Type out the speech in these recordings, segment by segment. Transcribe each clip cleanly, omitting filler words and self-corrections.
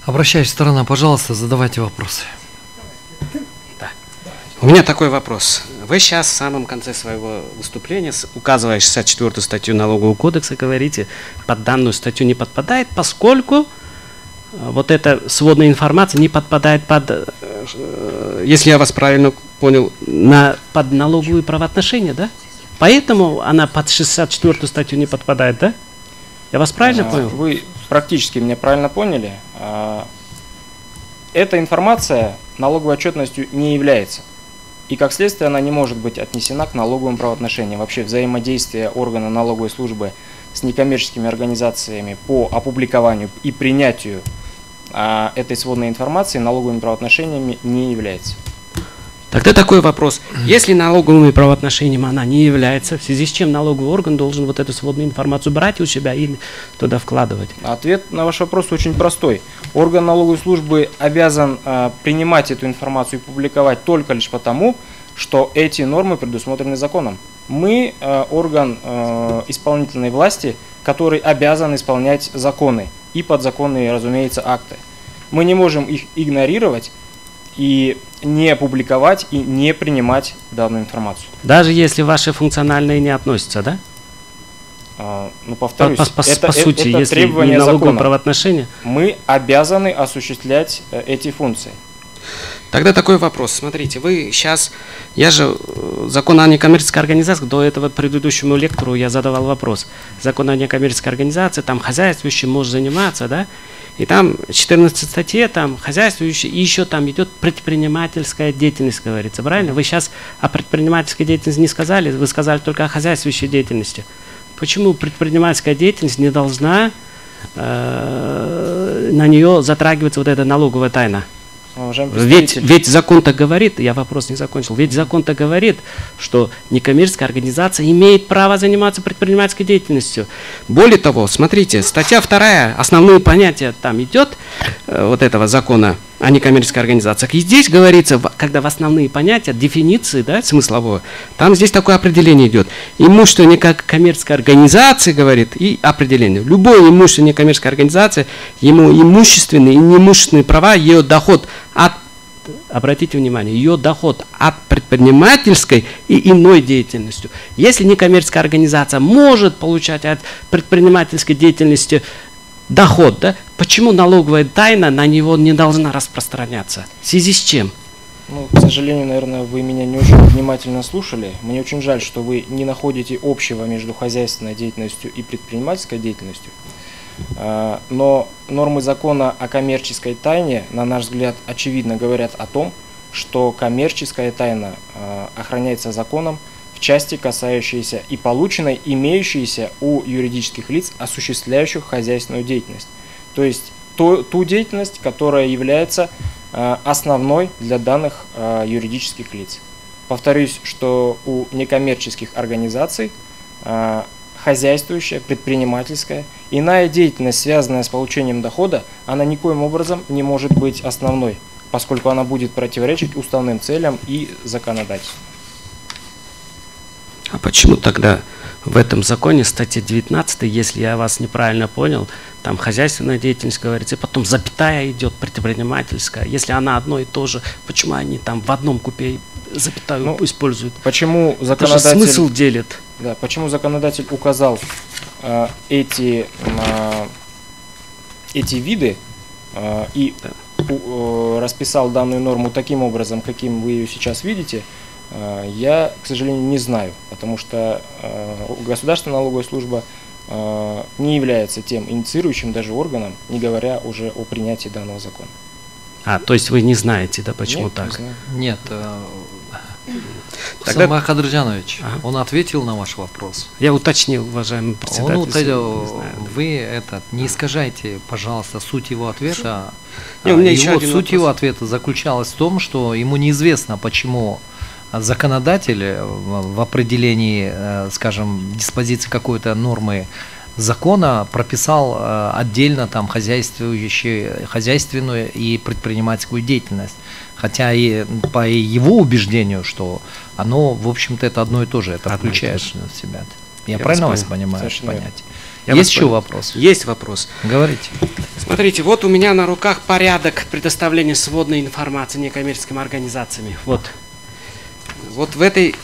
Обращаюсь, сторона, пожалуйста, задавайте вопросы. Да. У меня такой вопрос. Вы сейчас в самом конце своего выступления, указывая 64-ю статью Налогового кодекса, говорите, под данную статью не подпадает, поскольку вот эта сводная информация не подпадает под, если я вас правильно понял, под налоговые правоотношения, да? Поэтому она под 64-ю статью не подпадает, да? Я вас правильно понял? Вы практически меня правильно поняли. Эта информация налоговой отчетностью не является. И как следствие она не может быть отнесена к налоговым правоотношениям. Вообще взаимодействие органа налоговой службы с некоммерческими организациями по опубликованию и принятию этой сводной информации налоговыми правоотношениями не является. Тогда такой вопрос. Если налоговыми правоотношениями она не является, в связи с чем налоговый орган должен вот эту сводную информацию брать у себя и туда вкладывать? Ответ на ваш вопрос очень простой. Орган налоговой службы обязан принимать эту информацию и публиковать только лишь потому, что эти нормы предусмотрены законом. Мы орган исполнительной власти, который обязан исполнять законы и подзаконные, разумеется, акты. Мы не можем их игнорировать и не публиковать и не принимать данную информацию. Даже если ваши функциональные не относятся, да? Ну, повторюсь, по сути, это если требование не налоговые закона. Правоотношения. Мы обязаны осуществлять эти функции. Тогда такой вопрос. Смотрите, вы сейчас, я же закон о некоммерческой организации, до этого предыдущему лектору я задавал вопрос. Закон о некоммерческой организации, там хозяйствующий может заниматься, да? И там 14 статье, там хозяйствующий, и еще там идет предпринимательская деятельность, говорится, правильно? Вы сейчас о предпринимательской деятельности не сказали, вы сказали только о хозяйствующей деятельности. Почему предпринимательская деятельность не должна на нее затрагиваться вот эта налоговая тайна? Ведь закон-то говорит, я вопрос не закончил, ведь закон-то говорит, что некоммерческая организация имеет право заниматься предпринимательской деятельностью. Более того, смотрите, статья 2, основные понятия там идет, вот этого закона о некоммерческой организации. И здесь говорится, когда в основные понятия, дефиниции, да, смысловое, там здесь такое определение идет. Имущество некоммерческой организации, говорит, и определение. Любое имущество некоммерческой организации, ему имущественные и неимущественные права, ее доход от, обратите внимание, ее доход от предпринимательской и иной деятельностью. Если некоммерческая организация может получать от предпринимательской деятельности доход, да, почему налоговая тайна на него не должна распространяться? В связи с чем? Ну, к сожалению, наверное, вы меня не очень внимательно слушали. Мне очень жаль, что вы не находите общего между хозяйственной деятельностью и предпринимательской деятельностью. Но нормы закона о коммерческой тайне, на наш взгляд, очевидно говорят о том, что коммерческая тайна охраняется законом в части, касающейся и полученной, имеющейся у юридических лиц, осуществляющих хозяйственную деятельность. То есть ту деятельность, которая является основной для данных юридических лиц. Повторюсь, что у некоммерческих организаций хозяйствующая, предпринимательская, иная деятельность, связанная с получением дохода, она никоим образом не может быть основной, поскольку она будет противоречить уставным целям и законодательству. А почему тогда в этом законе, статья 19, если я вас неправильно понял, там хозяйственная деятельность говорится, и потом запятая идет предпринимательская. Если она одно и то же, почему они там в одном купе запятаю используют? Почему законодатель... Это же смысл делит. Да, почему законодатель указал эти виды и расписал данную норму таким образом, каким вы ее сейчас видите, я, к сожалению, не знаю, потому что Государственная налоговая служба не является тем инициирующим даже органом, не говоря уже о принятии данного закона. То есть вы не знаете, да, почему Нет, так? Нет. Сама Кадржанович, он ответил на ваш вопрос. Я уточнил, уважаемый председатель. Вы не искажайте, пожалуйста, суть его ответа. Суть его ответа заключалась в том, что ему неизвестно, почему законодатель в определении, скажем, диспозиции какой-то нормы закона прописал отдельно там хозяйственную и предпринимательскую деятельность. Хотя и по его убеждению, что оно, в общем-то, это одно и то же, это включает в себя. Я правильно вас понимаю? Есть еще вопрос? Есть вопрос. Говорите. Смотрите, вот у меня на руках порядок предоставления сводной информации некоммерческими организациями. Вот в этой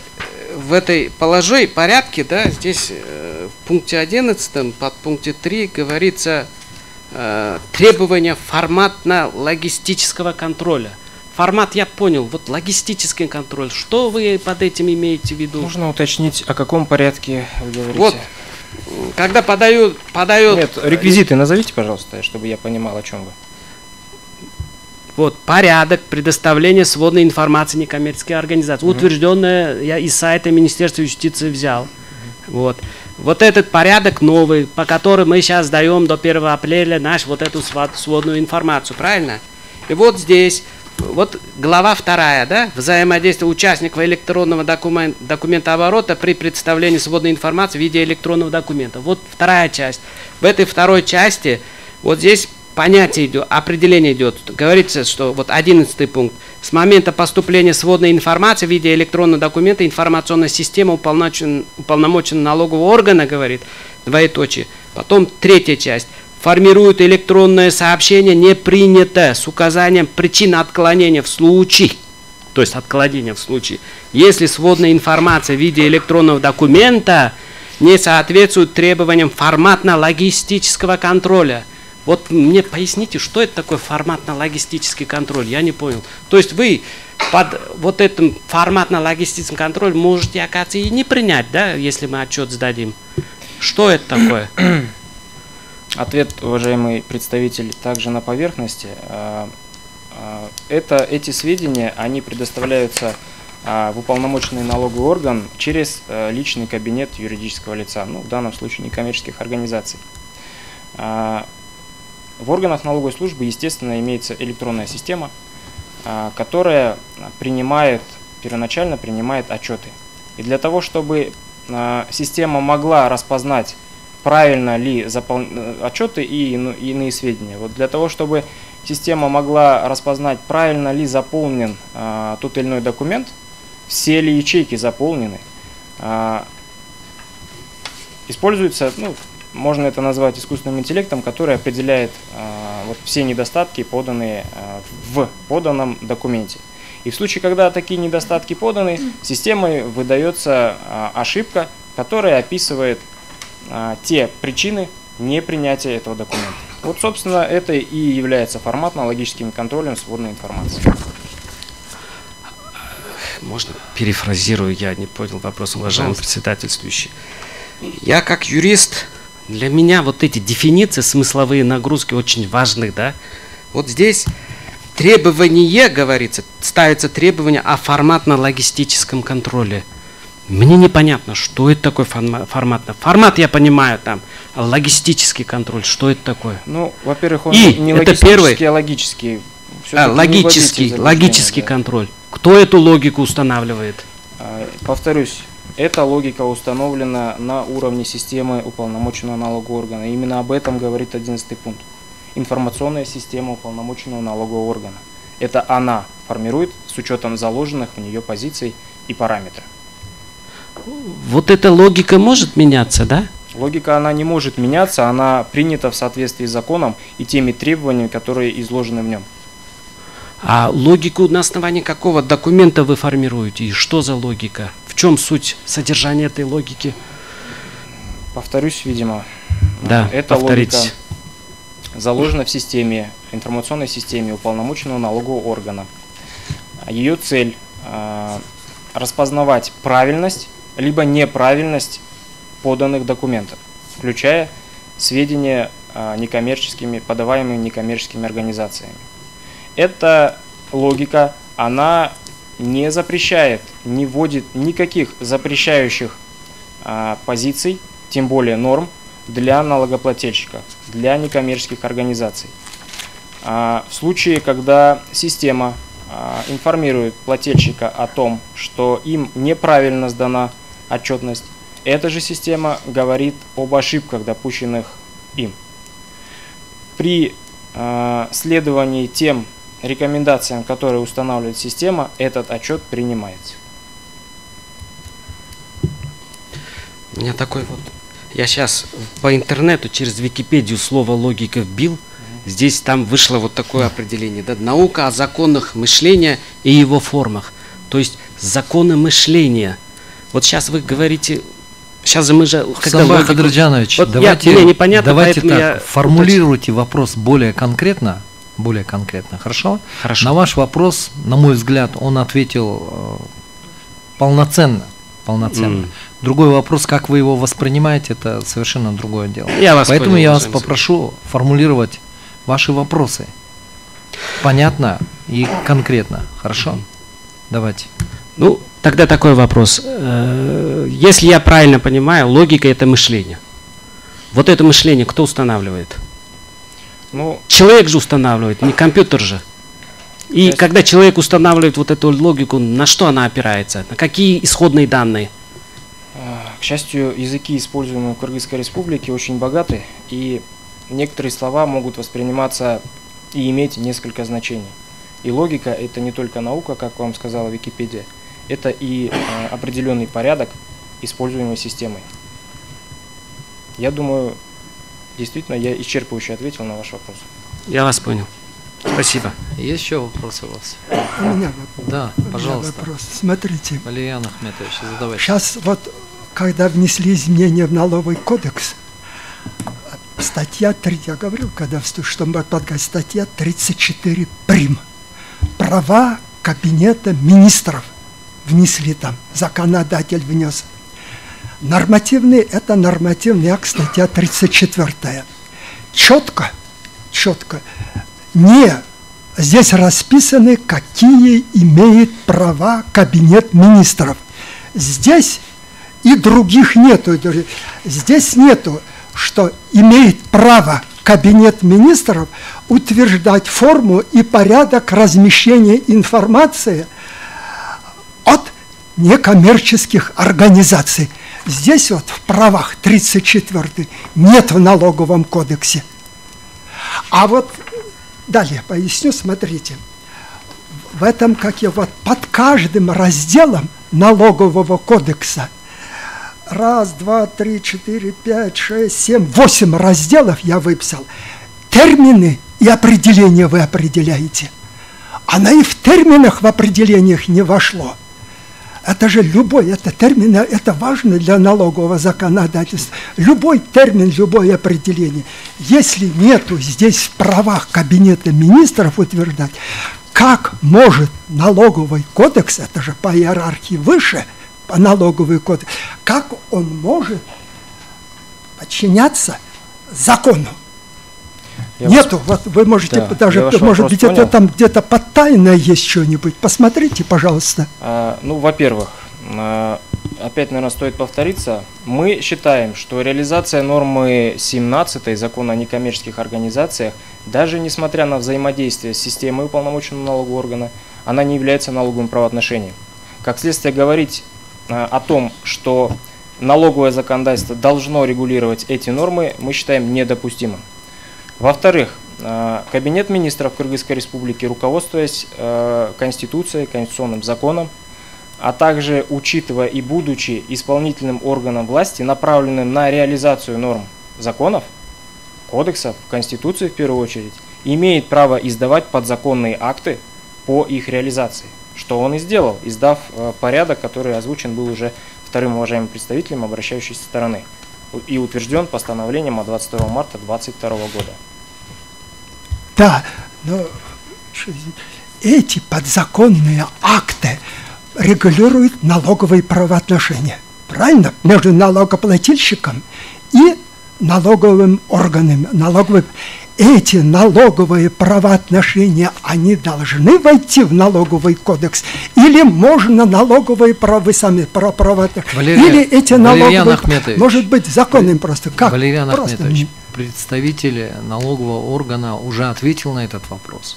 порядке, да, здесь в пункте 11, под пункте 3 говорится требования форматно-логистического контроля. Формат я понял, вот логистический контроль. Что вы под этим имеете в виду? Можно уточнить, о каком порядке вы говорите? Вот, когда подают... Нет, реквизиты назовите, пожалуйста, чтобы я понимал, о чем вы. Вот, порядок предоставления сводной информации некоммерческой организации. Утвержденное, я из сайта Министерства юстиции взял. Вот этот порядок новый, по которому мы сейчас даем до 1 апреля вот эту сводную информацию, правильно? И вот здесь... Вот глава 2, да, взаимодействие участников электронного документооборота при представлении сводной информации в виде электронного документа. Вот вторая часть. В этой второй части вот здесь понятие идет, определение идет. Говорится, что вот 11 пункт. С момента поступления сводной информации в виде электронного документа информационная система уполномоченного налогового органа, говорит, двоеточие. Потом третья часть. Формирует электронное сообщение не принято с указанием причин отклонения в случае, то есть отклонения в случае, если сводная информация в виде электронного документа не соответствует требованиям форматно-логистического контроля. Вот мне поясните, что это такое форматно-логистический контроль, я не понял. То есть вы под вот этим форматно-логистическим контролем можете, оказывается, и не принять, да, если мы отчет сдадим. Что это такое? Ответ, уважаемый представитель, также на поверхности. Эти сведения, они предоставляются в уполномоченный налоговый орган через личный кабинет юридического лица, ну, в данном случае некоммерческих организаций. В органах налоговой службы, естественно, имеется электронная система, которая первоначально принимает отчеты. И для того, чтобы система могла распознать, правильно ли отчеты и иные сведения. Вот для того, чтобы система могла распознать, правильно ли заполнен тот или иной документ, все ли ячейки заполнены, используется, ну, можно это назвать искусственным интеллектом, который определяет вот все недостатки, поданные в поданном документе. И в случае, когда такие недостатки поданы, системой выдается ошибка, которая описывает те причины непринятия этого документа. Вот, собственно, это и является форматно-логическим контролем сводной информации. Можно перефразирую, я не понял вопрос, уважаемый председательствующий. Я как юрист, для меня вот эти дефиниции, смысловые нагрузки очень важны, да? Вот здесь требование, говорится, ставится требование о форматно-логистическом контроле. Мне непонятно, что это такое форматно. Формат я понимаю там, а логистический контроль, что это такое? Ну, во-первых, он и не это логистический, а логический. Логический да. Контроль. Кто эту логику устанавливает? Повторюсь, эта логика установлена на уровне системы уполномоченного налогового органа. Именно об этом говорит 11 пункт. Информационная система уполномоченного налогового органа. Это она формирует с учетом заложенных в нее позиций и параметров. Вот эта логика может меняться, да? Логика, она не может меняться, она принята в соответствии с законом и теми требованиями, которые изложены в нем. А логику на основании какого документа вы формируете? И что за логика? В чем суть содержания этой логики? Повторюсь, видимо. Да, эта повторите. логика заложена в системе, информационной системе уполномоченного налогового органа. Ее цель распознавать правильность либо неправильность поданных документов, включая сведения подаваемыми некоммерческими организациями. Эта логика, она не запрещает, не вводит никаких запрещающих позиций, тем более норм, для налогоплательщика, для некоммерческих организаций. В случае, когда система информирует плательщика о том, что им неправильно сдана отчетность, эта же система говорит об ошибках, допущенных им. При следовании тем рекомендациям, которые устанавливает система, этот отчет принимается. У меня такой вот Я сейчас по интернету через Википедию слово логика вбил. Здесь там вышло вот такое определение. Да? Наука о законах мышления и его формах. То есть законы мышления. Вот сейчас вы говорите... Сейчас же мы же... Самбай Кадырджанович, вот давайте, мне непонятно, давайте так, формулируйте вопрос более конкретно. Более конкретно, хорошо? Хорошо. На ваш вопрос, на мой взгляд, он ответил полноценно. Другой вопрос, как вы его воспринимаете, это совершенно другое дело. Поэтому я вас попрошу формулировать ваши вопросы понятно и конкретно. Хорошо? Давайте. Ну, тогда такой вопрос. Если я правильно понимаю, логика – это мышление. Вот это мышление кто устанавливает? Ну, человек же устанавливает, не компьютер же. И когда человек устанавливает вот эту логику, на что она опирается? На какие исходные данные? К счастью, языки, используемые в Кыргызской республике, очень богаты, и некоторые слова могут восприниматься и иметь несколько значений. И логика – это не только наука, как вам сказала Википедия, это и определенный порядок, используемой системой. Я думаю, действительно, я исчерпывающе ответил на ваш вопрос. Я вас понял. Спасибо. Есть еще вопросы у вас? У меня вопрос. Да, пожалуйста. Вопрос. Смотрите. Валерий Ахметович, задавайте. Сейчас вот, когда внесли изменения в налоговый кодекс, статья 3, я говорил, когда что мы подготовили, статья 34 прим. Права кабинета министров внесли там, законодатель внес. Нормативный, это нормативный акт, статья 34. Четко, здесь расписаны, какие имеет права кабинет министров. Здесь и других нету. Здесь нету, что имеет право кабинет министров утверждать форму и порядок размещения информации от некоммерческих организаций. Здесь вот в правах 34 нет в налоговом кодексе. А вот далее поясню, смотрите. В этом, под каждым разделом налогового кодекса 1, 2, 3, 4, 5, 6, 7, 8 разделов я выписал. Термины и определения вы определяете. Она и в терминах в определениях не вошло. Это же это термины, это важно для налогового законодательства. Любой термин, любое определение. Если нету здесь в правах кабинета министров утверждать, как может налоговый кодекс, это же по иерархии выше, по налоговый кодекс, как он может подчиняться закону? Нету, вот вы можете даже, может быть, это там где-то подтайное есть что-нибудь. Посмотрите, пожалуйста. Ну, во-первых, опять, наверное, стоит повториться. Мы считаем, что реализация нормы 17 закона о некоммерческих организациях, даже несмотря на взаимодействие с системой уполномоченного налогового органа, она не является налоговым правоотношением. Как следствие, говорить о том, что налоговое законодательство должно регулировать эти нормы, мы считаем недопустимым. Во-вторых, Кабинет министров Кыргызской республики, руководствуясь Конституцией, конституционным законом, а также учитывая и будучи исполнительным органом власти, направленным на реализацию норм законов, кодексов, Конституции в первую очередь, имеет право издавать подзаконные акты по их реализации, что он и сделал, издав порядок, который озвучен был уже вторым уважаемым представителем обращающейся стороны и утвержден постановлением от 22 марта 2022 года. Да, но эти подзаконные акты регулируют налоговые правоотношения, правильно? Между налогоплательщиком и налоговым органом. Эти налоговые правоотношения, они должны войти в налоговый кодекс? Или можно налоговые права, вы сами про правоотношения? Или эти налоговые, может быть, законным просто? Как? Валериан Ахметович, представитель налогового органа уже ответил на этот вопрос.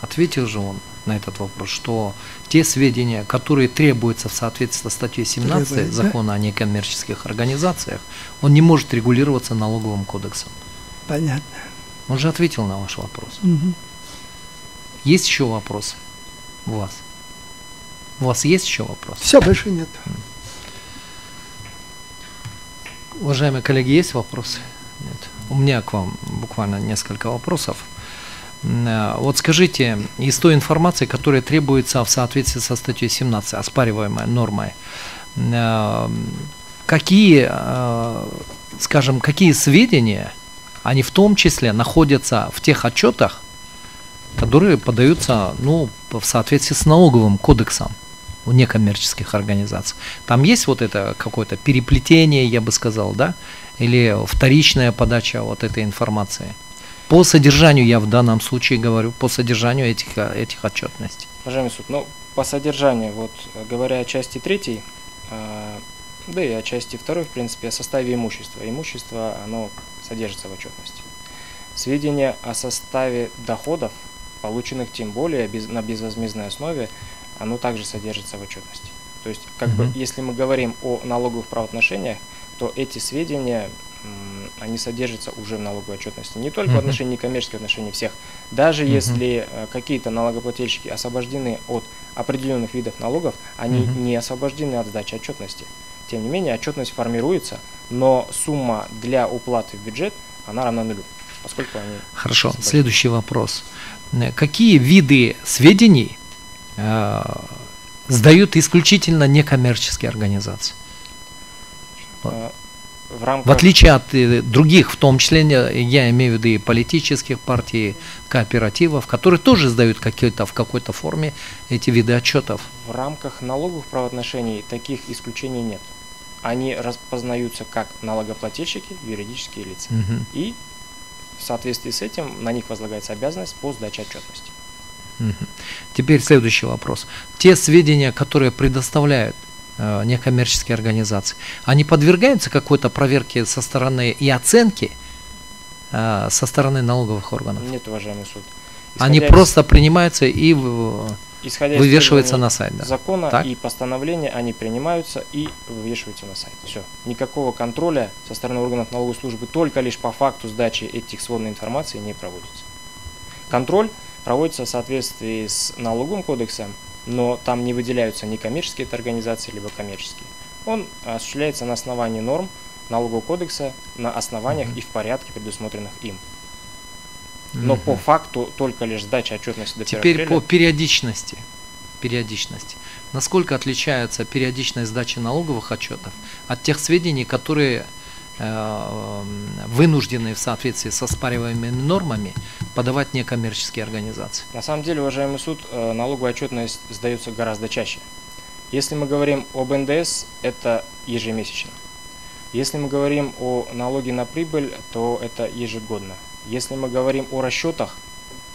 Ответил же он на этот вопрос, что те сведения, которые требуются в соответствии со статьей 17 закона о некоммерческих организациях, он не может регулироваться налоговым кодексом. Понятно. Он же ответил на ваш вопрос. Есть еще вопросы у вас? У вас есть еще вопросы? Все, больше нет. Уважаемые коллеги, есть вопросы? Нет. У меня к вам буквально несколько вопросов. Вот скажите, из той информации, которая требуется в соответствии со статьей 17, оспариваемой нормой, какие, скажем, какие сведения, они в том числе находятся в тех отчетах, которые подаются, ну, в соответствии с налоговым кодексом у некоммерческих организаций? Там есть вот это какое-то переплетение, я бы сказал, да, или вторичная подача вот этой информации? По содержанию я в данном случае говорю, по содержанию этих отчетностей. Уважаемый суд, ну, по содержанию, вот говоря о части 3, да и о части 2, в принципе, о составе имущества. Имущество, оно содержится в отчетности. Сведения о составе доходов, полученных тем более на безвозмездной основе, оно также содержится в отчетности. То есть, как бы, если мы говорим о налоговых правоотношениях, то эти сведения, они содержатся уже в налоговой отчетности. Не только в отношении некоммерческих отношений всех. Даже если какие-то налогоплательщики освобождены от определенных видов налогов, они не освобождены от сдачи отчетности. Тем не менее, отчетность формируется, но сумма для уплаты в бюджет, она равна нулю, поскольку они... Хорошо, следующий вопрос. Какие виды сведений сдают исключительно некоммерческие организации? В отличие от других, в том числе, я имею в виду и политических партий, кооперативов, которые тоже сдают в какой-то форме эти виды отчетов. В рамках налоговых правоотношений таких исключений нет. Они распознаются как налогоплательщики, юридические лица. И в соответствии с этим на них возлагается обязанность по сдаче отчетности. Теперь следующий вопрос. Те сведения, которые предоставляют некоммерческие организации, они подвергаются какой-то проверке со стороны и оценке со стороны налоговых органов? Нет, уважаемый суд. Они просто принимаются и вывешиваются на сайт. Да? Закона так? И постановления, они принимаются и вывешиваются на сайт. Все. Никакого контроля со стороны органов налоговой службы только лишь по факту сдачи этих сводной информации не проводится. Контроль проводится в соответствии с налоговым кодексом, но там не выделяются ни коммерческие организации, либо коммерческие. Он осуществляется на основании норм налогового кодекса, на основаниях и в порядке, предусмотренных им. Но по факту только лишь сдача отчетности до 1 апреля. Теперь по периодичности. Насколько отличается периодичность сдачи налоговых отчетов от тех сведений, которые вынуждены в соответствии со оспариваемыми нормами подавать некоммерческие организации? На самом деле, уважаемый суд, налоговая отчетность сдается гораздо чаще. Если мы говорим об НДС, это ежемесячно. Если мы говорим о налоге на прибыль, то это ежегодно. Если мы говорим о расчетах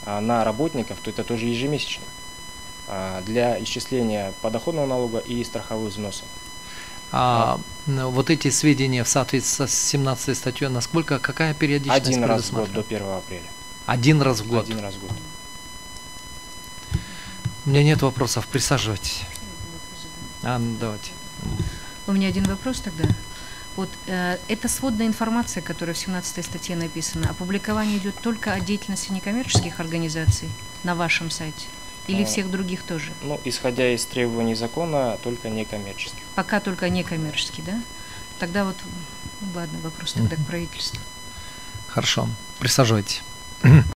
на работников, то это тоже ежемесячно для исчисления подоходного налога и страховых взносов. Вот эти сведения в соответствии с 17 статьей, насколько, какая периодичность? Один раз в год до 1 апреля. Один раз в год? Один раз в год. У меня нет вопросов, присаживайтесь. Давайте. У меня один вопрос тогда. Вот это сводная информация, которая в 17 статье написана, опубликование идет только о деятельности некоммерческих организаций на вашем сайте? Или всех других тоже? Ну, исходя из требований закона, только некоммерческих. Пока только некоммерческие, да? Тогда вот, ладно, вопрос тогда к правительству. Хорошо, присаживайтесь.